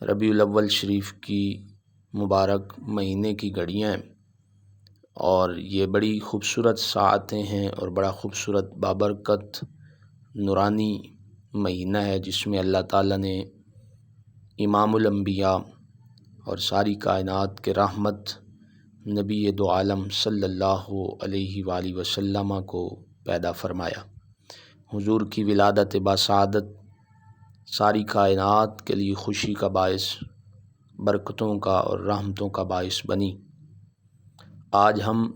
ربیع الاول شریف کی مبارک مہینے کی گھڑیاں ہیں اور یہ بڑی خوبصورت ساعتیں ہیں اور بڑا خوبصورت بابرکت نورانی مہینہ ہے جس میں اللہ تعالیٰ نے امام الانبیاء اور ساری کائنات کے رحمت نبی دو عالم صلی اللہ علیہ وآلہ وسلم کو پیدا فرمایا۔ حضور کی ولادت باسعادت ساری کائنات کے لیے خوشی کا باعث، برکتوں کا اور رحمتوں کا باعث بنی۔ آج ہم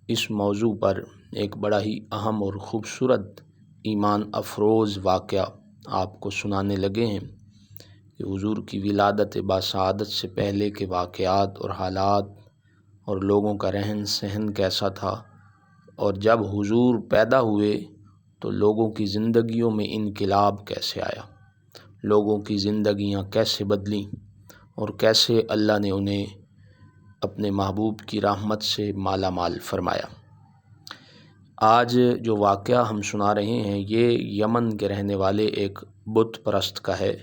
اس موضوع پر ایک بڑا ہی اہم اور خوبصورت ایمان افروز واقعہ آپ کو سنانے لگے ہیں کہ حضور کی ولادت باسعادت سے پہلے کے واقعات اور حالات اور لوگوں کا رہن سہن کیسا تھا، اور جب حضور پیدا ہوئے تو لوگوں کی زندگیوں میں انقلاب کیسے آیا، لوگوں کی زندگیاں کیسے بدلیں اور کیسے اللہ نے انہیں اپنے محبوب کی رحمت سے مالا مال فرمایا۔ آج جو واقعہ ہم سنا رہے ہیں یہ یمن کے رہنے والے ایک بت پرست کا ہے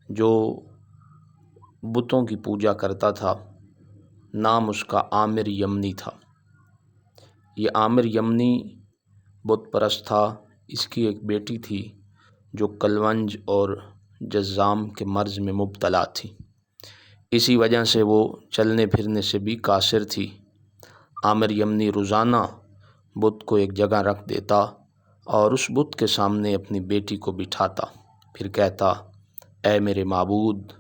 جو بتوں کی پوجا کرتا تھا۔ نام اس کا عامر یمنی تھا۔ یہ عامر یمنی بت پرست تھا۔ اس کی ایک بیٹی تھی جو کلونج اور جذام کے مرض میں مبتلا تھی، اسی وجہ سے وہ چلنے پھرنے سے بھی قاصر تھی۔ عامر یمنی روزانہ بت کو ایک جگہ رکھ دیتا اور اس بت کے سامنے اپنی بیٹی کو بٹھاتا، پھر کہتا، اے میرے معبود،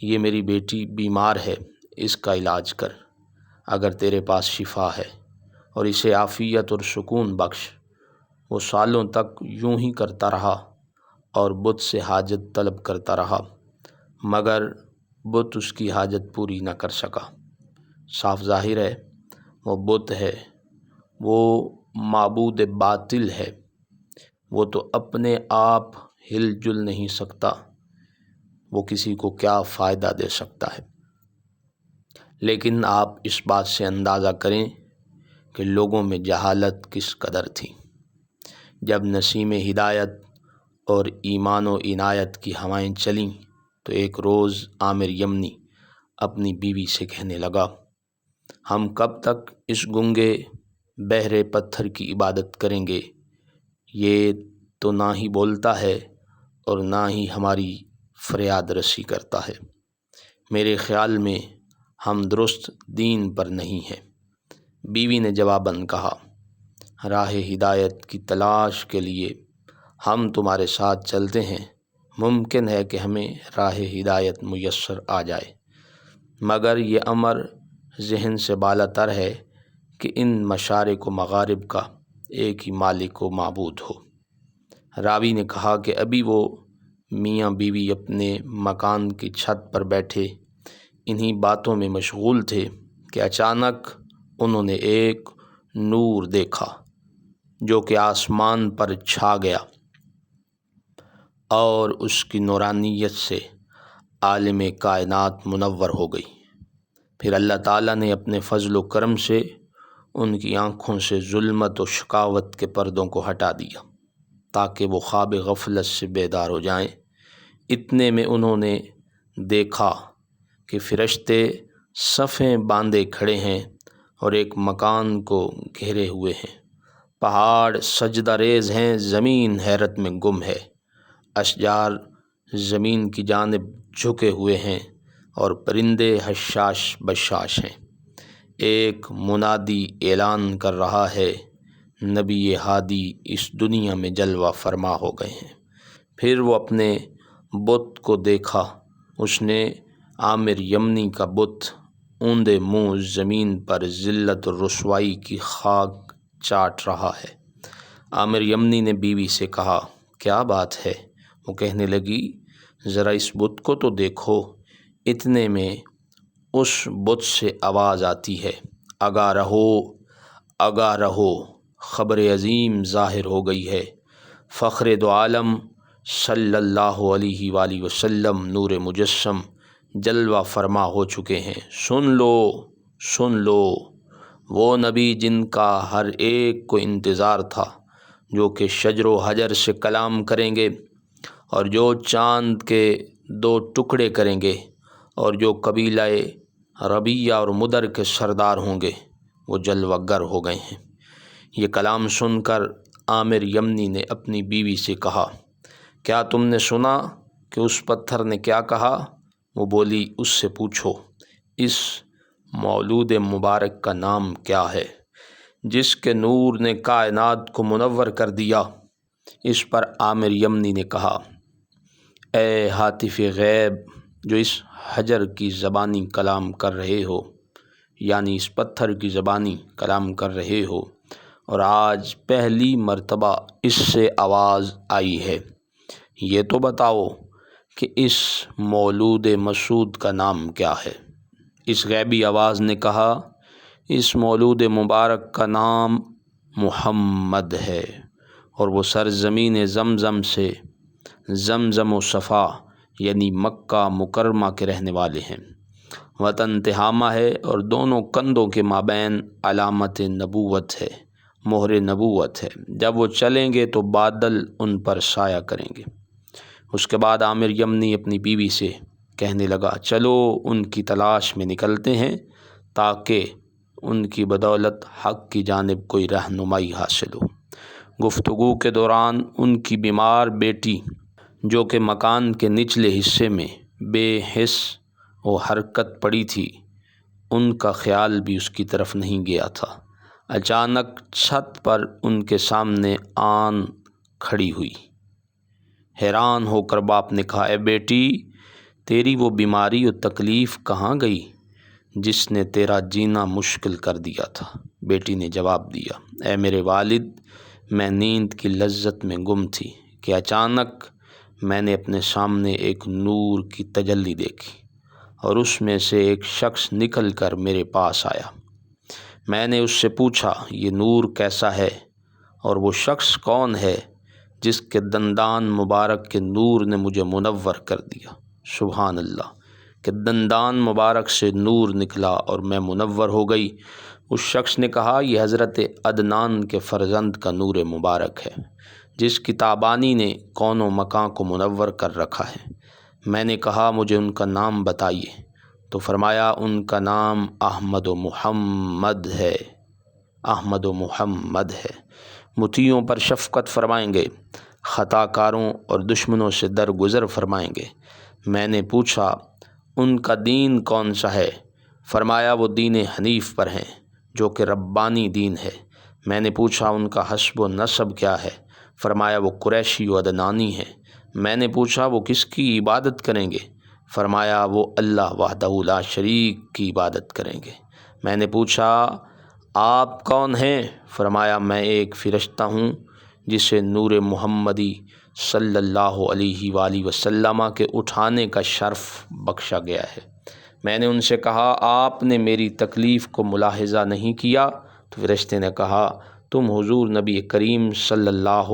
یہ میری بیٹی بیمار ہے، اس کا علاج کر، اگر تیرے پاس شفا ہے، اور اسے عافیت اور سکون بخش۔ وہ سالوں تک یوں ہی کرتا رہا اور بت سے حاجت طلب کرتا رہا، مگر بت اس کی حاجت پوری نہ کر سکا۔ صاف ظاہر ہے وہ بت ہے، وہ معبود باطل ہے، وہ تو اپنے آپ ہل جل نہیں سکتا، وہ کسی کو کیا فائدہ دے سکتا ہے۔ لیکن آپ اس بات سے اندازہ کریں کہ لوگوں میں جہالت کس قدر تھی۔ جب نسیم ہدایت اور ایمان و عنایت کی ہوائیں چلیں تو ایک روز عامر یمنی اپنی بیوی سے کہنے لگا، ہم کب تک اس گنگے بہرے پتھر کی عبادت کریں گے؟ یہ تو نہ ہی بولتا ہے اور نہ ہی ہماری فریاد رسی کرتا ہے۔ میرے خیال میں ہم درست دین پر نہیں ہیں۔ بیوی نے جواباً کہا، راہ ہدایت کی تلاش کے لیے ہم تمہارے ساتھ چلتے ہیں، ممکن ہے کہ ہمیں راہ ہدایت میسر آ جائے، مگر یہ امر ذہن سے بالا تر ہے کہ ان مشارق و مغارب کا ایک ہی مالک و معبود ہو۔ راوی نے کہا کہ ابھی وہ میاں بیوی اپنے مکان کی چھت پر بیٹھے انہی باتوں میں مشغول تھے کہ اچانک انہوں نے ایک نور دیکھا جو کہ آسمان پر چھا گیا اور اس کی نورانیت سے عالم کائنات منور ہو گئی۔ پھر اللہ تعالیٰ نے اپنے فضل و کرم سے ان کی آنکھوں سے ظلمت و شقاوت کے پردوں کو ہٹا دیا تاکہ وہ خواب غفلت سے بیدار ہو جائیں۔ اتنے میں انہوں نے دیکھا کہ فرشتے صفیں باندھے کھڑے ہیں اور ایک مکان کو گھیرے ہوئے ہیں۔ پہاڑ سجدہ ریز ہیں، زمین حیرت میں گم ہے، اشجار زمین کی جانب جھکے ہوئے ہیں اور پرندے حشاش بشاش ہیں۔ ایک منادی اعلان کر رہا ہے، نبی ہادی اس دنیا میں جلوہ فرما ہو گئے ہیں۔ پھر وہ اپنے بت کو دیکھا، اس نے عامر یمنی کا بت اوندے منہ زمین پر ذلت و رسوائی کی خاک چاٹ رہا ہے۔ عامر یمنی نے بیوی سے کہا، کیا بات ہے؟ وہ کہنے لگی، ذرا اس بت کو تو دیکھو۔ اتنے میں اس بت سے آواز آتی ہے، آگاہ رہو، آگاہ رہو، خبر عظیم ظاہر ہو گئی ہے، فخر دو عالم صلی اللہ علیہ وآلہ وسلم نور مجسم جلوہ فرما ہو چکے ہیں، سن لو، سن لو۔ وہ نبی جن کا ہر ایک کو انتظار تھا، جو کہ شجر و حجر سے کلام کریں گے اور جو چاند کے دو ٹکڑے کریں گے، اور جو قبیلہ ربیہ اور مدر کے سردار ہوں گے وہ جلوہ گر ہو گئے ہیں۔ یہ کلام سن کر عامر یمنی نے اپنی بیوی سے کہا، کیا تم نے سنا کہ اس پتھر نے کیا کہا؟ وہ بولی، اس سے پوچھو اس مولود مبارک کا نام کیا ہے جس کے نور نے کائنات کو منور کر دیا۔ اس پر عامر یمنی نے کہا، اے ہاتف غیب جو اس حجر کی زبانی کلام کر رہے ہو، یعنی اس پتھر کی زبانی کلام کر رہے ہو، اور آج پہلی مرتبہ اس سے آواز آئی ہے، یہ تو بتاؤ کہ اس مولود مسعود کا نام کیا ہے؟ اس غیبی آواز نے کہا، اس مولود مبارک کا نام محمد ہے، اور وہ سرزمین زمزم سے زمزم و صفا یعنی مکہ مکرمہ کے رہنے والے ہیں۔ وطن تہامہ ہے، اور دونوں کندھوں کے مابین علامت نبوت ہے، مہر نبوت ہے۔ جب وہ چلیں گے تو بادل ان پر سایہ کریں گے۔ اس کے بعد عامر یمنی اپنی بیوی سے کہنے لگا، چلو ان کی تلاش میں نکلتے ہیں تاکہ ان کی بدولت حق کی جانب کوئی رہنمائی حاصل ہو۔ گفتگو کے دوران ان کی بیمار بیٹی جو کہ مکان کے نچلے حصے میں بے حس و حرکت پڑی تھی، ان کا خیال بھی اس کی طرف نہیں گیا تھا۔ اچانک چھت پر ان کے سامنے آن کھڑی ہوئی۔ حیران ہو کر باپ نے کہا، اے بیٹی، تیری وہ بیماری و تکلیف کہاں گئی جس نے تیرا جینا مشکل کر دیا تھا؟ بیٹی نے جواب دیا، اے میرے والد، میں نیند کی لذت میں گم تھی کہ اچانک میں نے اپنے سامنے ایک نور کی تجلی دیکھی، اور اس میں سے ایک شخص نکل کر میرے پاس آیا۔ میں نے اس سے پوچھا، یہ نور کیسا ہے اور وہ شخص کون ہے جس کے دندان مبارک کے نور نے مجھے منور کر دیا؟ سبحان اللہ، کہ دندان مبارک سے نور نکلا اور میں منور ہو گئی۔ اس شخص نے کہا، یہ حضرت عدنان کے فرزند کا نور مبارک ہے جس کی تابانی نے کون و مکان کو منور کر رکھا ہے۔ میں نے کہا، مجھے ان کا نام بتائیے، تو فرمایا، ان کا نام احمد و محمد ہے، احمد و محمد ہے۔ مطیعوں پر شفقت فرمائیں گے، خطا کاروں اور دشمنوں سے درگزر فرمائیں گے۔ میں نے پوچھا، ان کا دین کون سا ہے؟ فرمایا، وہ دین حنیف پر ہیں جو کہ ربانی دین ہے۔ میں نے پوچھا، ان کا حسب و نسب کیا ہے؟ فرمایا، وہ قریشی و عدنانی ہے۔ میں نے پوچھا، وہ کس کی عبادت کریں گے؟ فرمایا، وہ اللہ وحدہ لا شریک کی عبادت کریں گے۔ میں نے پوچھا، آپ کون ہیں؟ فرمایا، میں ایک فرشتہ ہوں جسے نور محمدی صلی اللہ علیہ وآلہ وسلم کے اٹھانے کا شرف بخشا گیا ہے۔ میں نے ان سے کہا، آپ نے میری تکلیف کو ملاحظہ نہیں کیا؟ تو فرشتے نے کہا، تم حضور نبی کریم صلی اللہ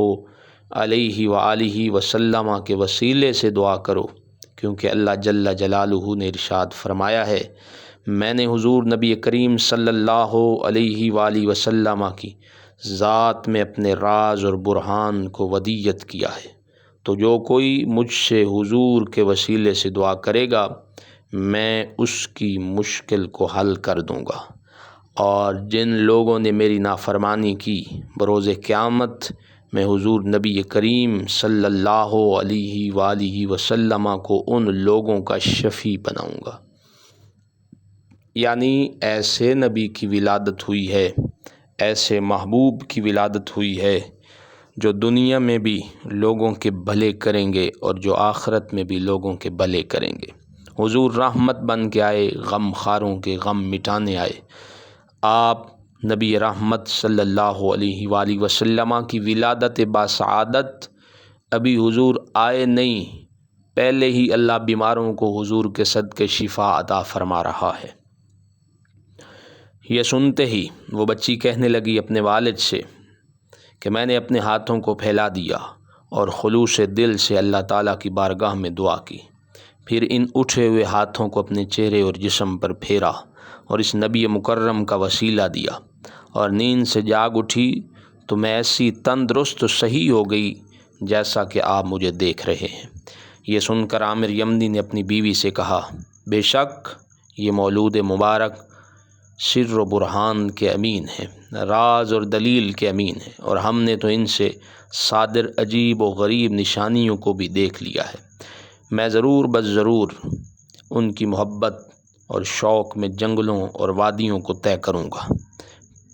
علیہ وآلہ وسلم کے وسیلے سے دعا کرو، کیونکہ اللہ جل جلالہ نے ارشاد فرمایا ہے، میں نے حضور نبی کریم صلی اللہ علیہ وآلہ وسلم کی ذات میں اپنے راز اور برہان کو ودیت کیا ہے، تو جو کوئی مجھ سے حضور کے وسیلے سے دعا کرے گا میں اس کی مشکل کو حل کر دوں گا، اور جن لوگوں نے میری نافرمانی کی بروز قیامت میں حضور نبی کریم صلی اللہ علیہ وآلہ وسلم کو ان لوگوں کا شفیع بناؤں گا۔ یعنی ایسے نبی کی ولادت ہوئی ہے، ایسے محبوب کی ولادت ہوئی ہے جو دنیا میں بھی لوگوں کے بھلے کریں گے اور جو آخرت میں بھی لوگوں کے بھلے کریں گے۔ حضور رحمت بن کے آئے، غم خاروں کے غم مٹانے آئے۔ آپ نبی رحمت صلی اللہ علیہ وآلہ وسلم کی ولادت باسعادت ابھی حضور آئے نہیں، پہلے ہی اللہ بیماروں کو حضور کے صدقے شفا عطا فرما رہا ہے۔ یہ سنتے ہی وہ بچی کہنے لگی اپنے والد سے کہ میں نے اپنے ہاتھوں کو پھیلا دیا اور خلوص دل سے اللہ تعالیٰ کی بارگاہ میں دعا کی، پھر ان اٹھے ہوئے ہاتھوں کو اپنے چہرے اور جسم پر پھیرا اور اس نبی مکرم کا وسیلہ دیا، اور نیند سے جاگ اٹھی تو میں ایسی تندرست و صحیح ہو گئی جیسا کہ آپ مجھے دیکھ رہے ہیں۔ یہ سن کر عامر یمنی نے اپنی بیوی سے کہا، بے شک یہ مولود مبارک سر و برہان کے امین ہیں، راز اور دلیل کے امین ہیں، اور ہم نے تو ان سے صادر عجیب و غریب نشانیوں کو بھی دیکھ لیا ہے۔ میں ضرور بس ضرور ان کی محبت اور شوق میں جنگلوں اور وادیوں کو طے کروں گا۔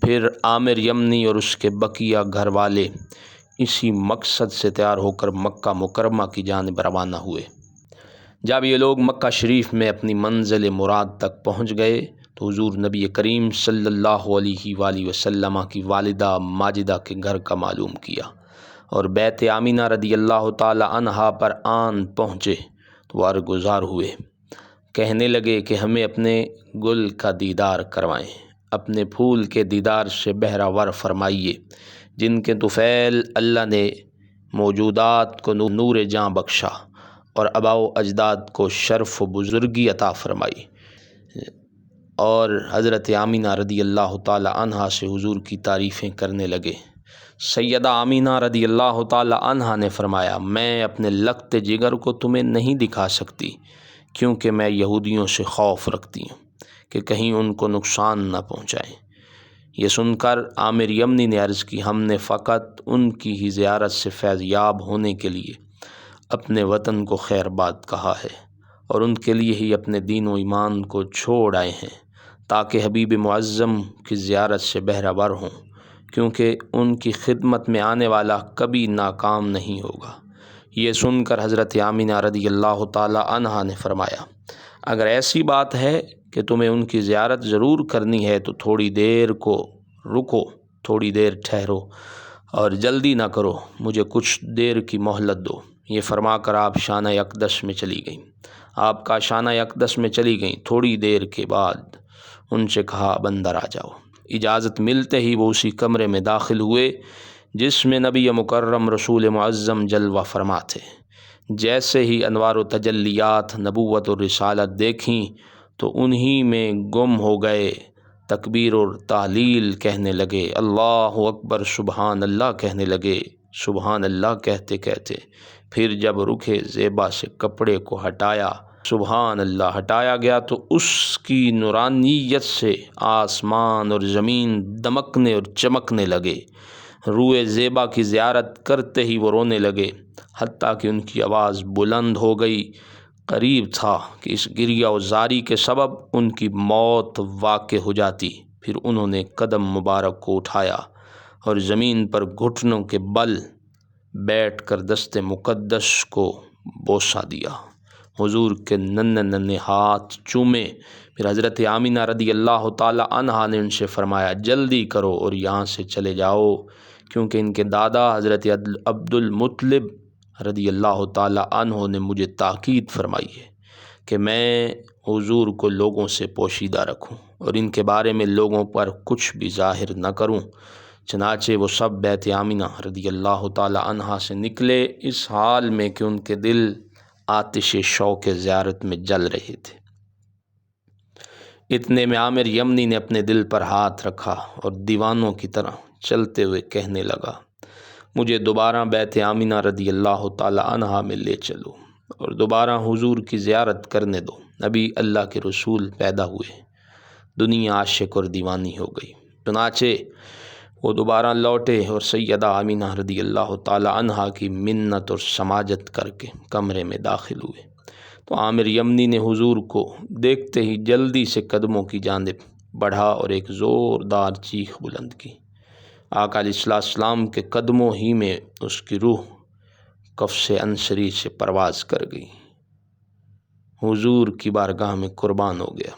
پھر عامر یمنی اور اس کے بقیہ گھر والے اسی مقصد سے تیار ہو کر مکہ مکرمہ کی جانب روانہ ہوئے۔ جب یہ لوگ مکہ شریف میں اپنی منزل مراد تک پہنچ گئے تو حضور نبی کریم صلی اللہ علیہ وآلہ وسلم کی والدہ ماجدہ کے گھر کا معلوم کیا اور بیت آمینہ رضی اللہ تعالی عنہا پر آن پہنچے تو وارگزار ہوئے، کہنے لگے کہ ہمیں اپنے گل کا دیدار کروائیں، اپنے پھول کے دیدار سے بہرہ فرمائیے، جن کے طفیل اللہ نے موجودات کو نور جاں بخشا اور آباء و اجداد کو شرف و بزرگی عطا فرمائی۔ اور حضرت آمینہ رضی اللہ تعالی عنہا سے حضور کی تعریفیں کرنے لگے۔ سیدہ آمینہ رضی اللہ تعالی عنہا نے فرمایا، میں اپنے لخت جگر کو تمہیں نہیں دکھا سکتی، کیونکہ میں یہودیوں سے خوف رکھتی ہوں کہ کہیں ان کو نقصان نہ پہنچائیں۔ یہ سن کر عامر یمنی نے عرض کی، ہم نے فقط ان کی ہی زیارت سے فیض یاب ہونے کے لیے اپنے وطن کو خیر باد کہا ہے، اور ان کے لیے ہی اپنے دین و ایمان کو چھوڑ آئے ہیں، تاکہ حبیب معظم کی زیارت سے بہرہ ور ہوں، کیونکہ ان کی خدمت میں آنے والا کبھی ناکام نہیں ہوگا۔ یہ سن کر حضرت آمینہ رضی اللہ تعالی عنہا نے فرمایا، اگر ایسی بات ہے کہ تمہیں ان کی زیارت ضرور کرنی ہے تو تھوڑی دیر کو رکو، تھوڑی دیر ٹھہرو اور جلدی نہ کرو، مجھے کچھ دیر کی مہلت دو۔ یہ فرما کر آپ شانہ اقدس میں چلی گئیں۔ آپ کا شانہ اقدس میں چلی گئیں۔ تھوڑی دیر کے بعد ان سے کہا، اب اندر آ جاؤ۔ اجازت ملتے ہی وہ اسی کمرے میں داخل ہوئے جس میں نبی مکرم رسول معظم جلوہ فرما تھے۔ جیسے ہی انوار و تجلیات نبوت و رسالت دیکھیں تو انہی میں گم ہو گئے، تکبیر اور تحلیل کہنے لگے، اللہ اکبر سبحان اللہ کہنے لگے۔ سبحان اللہ کہتے کہتے پھر جب رخ زیبا سے کپڑے کو ہٹایا، سبحان اللہ ہٹایا گیا تو اس کی نورانیت سے آسمان اور زمین دمکنے اور چمکنے لگے۔ روئے زیبا کی زیارت کرتے ہی وہ رونے لگے، حتیٰ کہ ان کی آواز بلند ہو گئی۔ قریب تھا کہ اس گریہ و زاری کے سبب ان کی موت واقع ہو جاتی۔ پھر انہوں نے قدم مبارک کو اٹھایا اور زمین پر گھٹنوں کے بل بیٹھ کر دست مقدس کو بوسہ دیا، حضور کے ننھے ننھے ہاتھ چومے۔ پھر حضرت آمینہ رضی اللہ تعالی عنہا نے ان سے فرمایا، جلدی کرو اور یہاں سے چلے جاؤ، کیونکہ ان کے دادا حضرت عبد المطلب رضی اللہ تعالی عنہ نے مجھے تاکید فرمائی ہے کہ میں حضور کو لوگوں سے پوشیدہ رکھوں اور ان کے بارے میں لوگوں پر کچھ بھی ظاہر نہ کروں۔ چنانچہ وہ سب بیت آمینہ رضی اللہ تعالی عنہا سے نکلے، اس حال میں کہ ان کے دل آتش شوق زیارت میں جل رہے تھے۔ اتنے میں عامر یمنی نے اپنے دل پر ہاتھ رکھا اور دیوانوں کی طرح چلتے ہوئے کہنے لگا، مجھے دوبارہ بیت آمینہ رضی اللہ تعالی عنہا میں لے چلو اور دوبارہ حضور کی زیارت کرنے دو۔ نبی اللہ کے رسول پیدا ہوئے، دنیا عاشق اور دیوانی ہو گئی۔ چنانچہ وہ دوبارہ لوٹے اور سیدہ آمینہ رضی اللہ تعالی عنہا کی منت اور سماجت کر کے کمرے میں داخل ہوئے تو عامر یمنی نے حضور کو دیکھتے ہی جلدی سے قدموں کی جانب بڑھا اور ایک زوردار چیخ بلند کی۔ آقا علیہ السلام کے قدموں ہی میں اس کی روح قفس انصری سے پرواز کر گئی، حضور کی بارگاہ میں قربان ہو گیا۔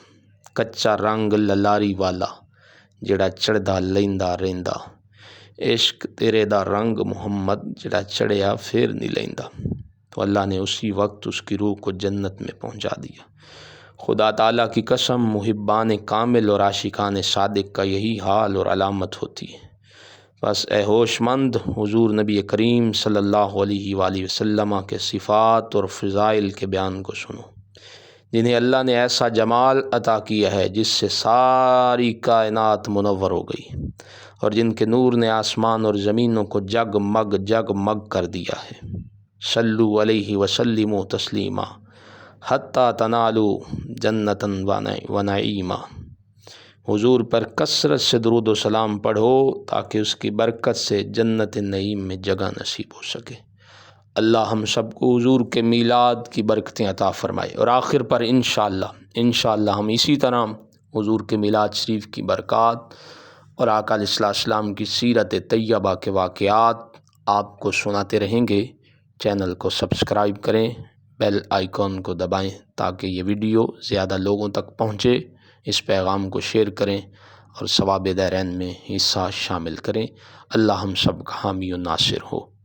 کچا رنگ للاری والا جڑا چڑھدا لیندا ریندا، عشق تیرے دا رنگ محمد جڑا چڑھیا پھر نہیں لیندا۔ تو اللہ نے اسی وقت اس کی روح کو جنت میں پہنچا دیا۔ خدا تعالیٰ کی قسم، محبان کامل اور عاشقان صادق کا یہی حال اور علامت ہوتی ہے۔ بس اے ہوش مند، حضور نبی کریم صلی اللہ علیہ وآلہ وسلم کے صفات اور فضائل کے بیان کو سنو، جنہیں اللہ نے ایسا جمال عطا کیا ہے جس سے ساری کائنات منور ہو گئی، اور جن کے نور نے آسمان اور زمینوں کو جگمگ جگمگ کر دیا ہے۔ صلو علیہ وسلموا تسلیما حتی تنالوا جنتا و نعیما۔ حضور پر کثرت سے درود و سلام پڑھو تاکہ اس کی برکت سے جنت نعیم میں جگہ نصیب ہو سکے۔ اللہ ہم سب کو حضور کے میلاد کی برکتیں عطا فرمائے۔ اور آخر پر انشاءاللہ ہم اسی طرح حضور کے میلاد شریف کی برکات اور آقا علیہ السلام کی سیرت طیبہ کے واقعات آپ کو سناتے رہیں گے۔ چینل کو سبسکرائب کریں، بیل آئیکن کو دبائیں تاکہ یہ ویڈیو زیادہ لوگوں تک پہنچے۔ اس پیغام کو شیئر کریں اور ثواب دارین میں حصہ شامل کریں۔ اللہ ہم سب کا حامی و ناصر ہو۔